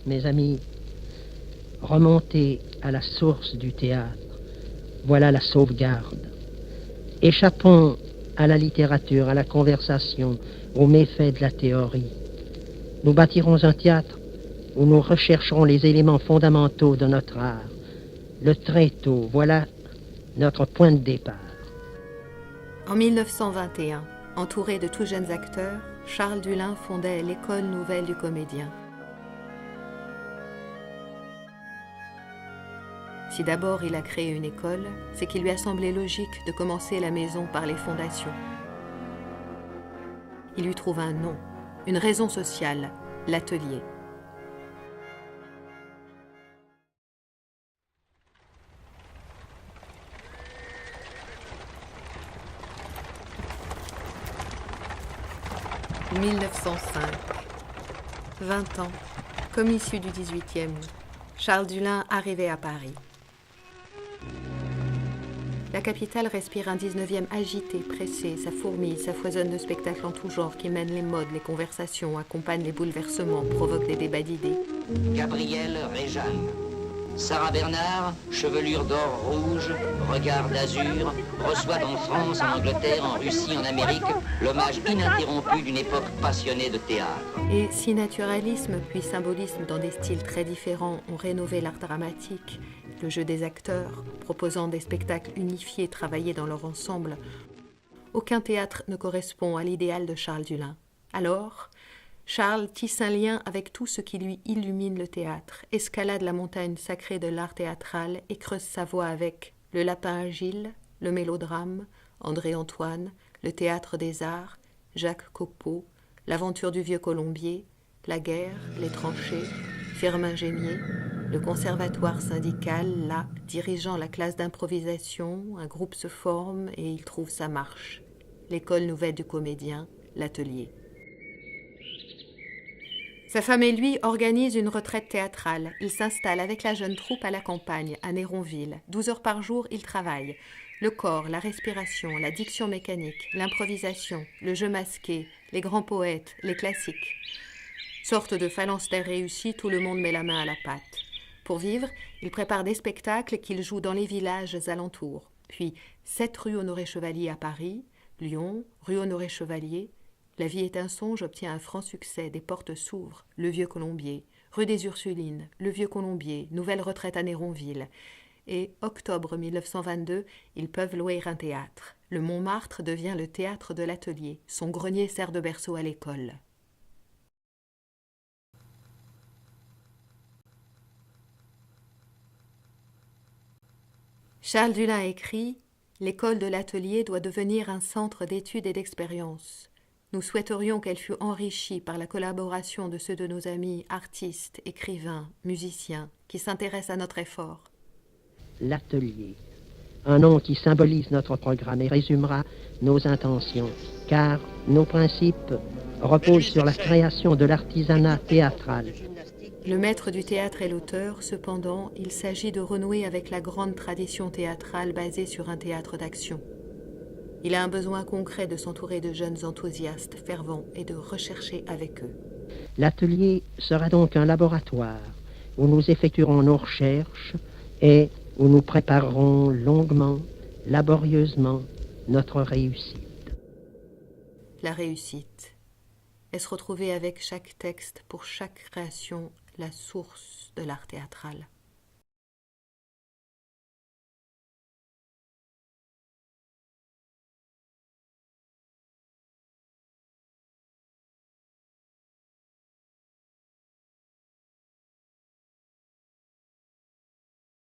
mes amis, remonter à la source du théâtre, voilà la sauvegarde. Échappons à la littérature, à la conversation, aux méfaits de la théorie. Nous bâtirons un théâtre où nous rechercherons les éléments fondamentaux de notre art. Le tréteau, voilà notre point de départ. En 1921, entouré de tout jeunes acteurs, Charles Dulin fondait l'École nouvelle du comédien. Si d'abord il a créé une école, c'est qu'il lui a semblé logique de commencer la maison par les fondations. Il lui trouve un nom, une raison sociale, l'atelier. « 1905. 20 ans, comme issu du 18e, Charles Dulin arrivait à Paris. La capitale respire un 19e agité, pressé, ça fourmille, ça foisonne de spectacles en tout genre qui mènent les modes, les conversations, accompagnent les bouleversements, provoquent des débats d'idées. Gabrielle Réjeanne. Sarah Bernard, chevelure d'or rouge, regard d'azur, reçoit en France, en Angleterre, en Russie, en Amérique, l'hommage ininterrompu d'une époque passionnée de théâtre. Et si naturalisme puis symbolisme dans des styles très différents ont rénové l'art dramatique, le jeu des acteurs, proposant des spectacles unifiés travaillés dans leur ensemble, aucun théâtre ne correspond à l'idéal de Charles Dulin. Alors, Charles tisse un lien avec tout ce qui lui illumine le théâtre, escalade la montagne sacrée de l'art théâtral et creuse sa voie avec le Lapin Agile, le mélodrame, André-Antoine, le théâtre des arts, Jacques Copeau, l'aventure du vieux Colombier, la guerre, les tranchées, Firmin Gémier, le conservatoire syndical, là, dirigeant la classe d'improvisation, un groupe se forme et il trouve sa marche. L'école nouvelle du comédien, l'atelier. Sa femme et lui organisent une retraite théâtrale. Il s'installe avec la jeune troupe à la campagne, à Néronville. 12 heures par jour, il travaille. Le corps, la respiration, la diction mécanique, l'improvisation, le jeu masqué, les grands poètes, les classiques. Sorte de phalanstère réussi, tout le monde met la main à la pâte. Pour vivre, il prépare des spectacles qu'il joue dans les villages alentours. Puis 7 rue Honoré-Chevalier à Paris, Lyon, rue Honoré-Chevalier. La vie est un songe obtient un franc succès, des portes s'ouvrent, le vieux Colombier, rue des Ursulines, le vieux Colombier, nouvelle retraite à Néronville. Et octobre 1922, ils peuvent louer un théâtre. Le Montmartre devient le théâtre de l'atelier. Son grenier sert de berceau à l'école. Charles Dulin écrit « L'école de l'atelier doit devenir un centre d'études et d'expérience. Nous souhaiterions qu'elle fût enrichie par la collaboration de ceux de nos amis artistes, écrivains, musiciens, qui s'intéressent à notre effort. » L'atelier, un nom qui symbolise notre programme et résumera nos intentions, car nos principes reposent sur la création de l'artisanat théâtral. Le maître du théâtre est l'auteur, cependant, il s'agit de renouer avec la grande tradition théâtrale basée sur un théâtre d'action. Il a un besoin concret de s'entourer de jeunes enthousiastes, fervents et de rechercher avec eux. L'atelier sera donc un laboratoire où nous effectuerons nos recherches et où nous préparerons longuement, laborieusement notre réussite. La réussite est se retrouver avec chaque texte pour chaque création la source de l'art théâtral.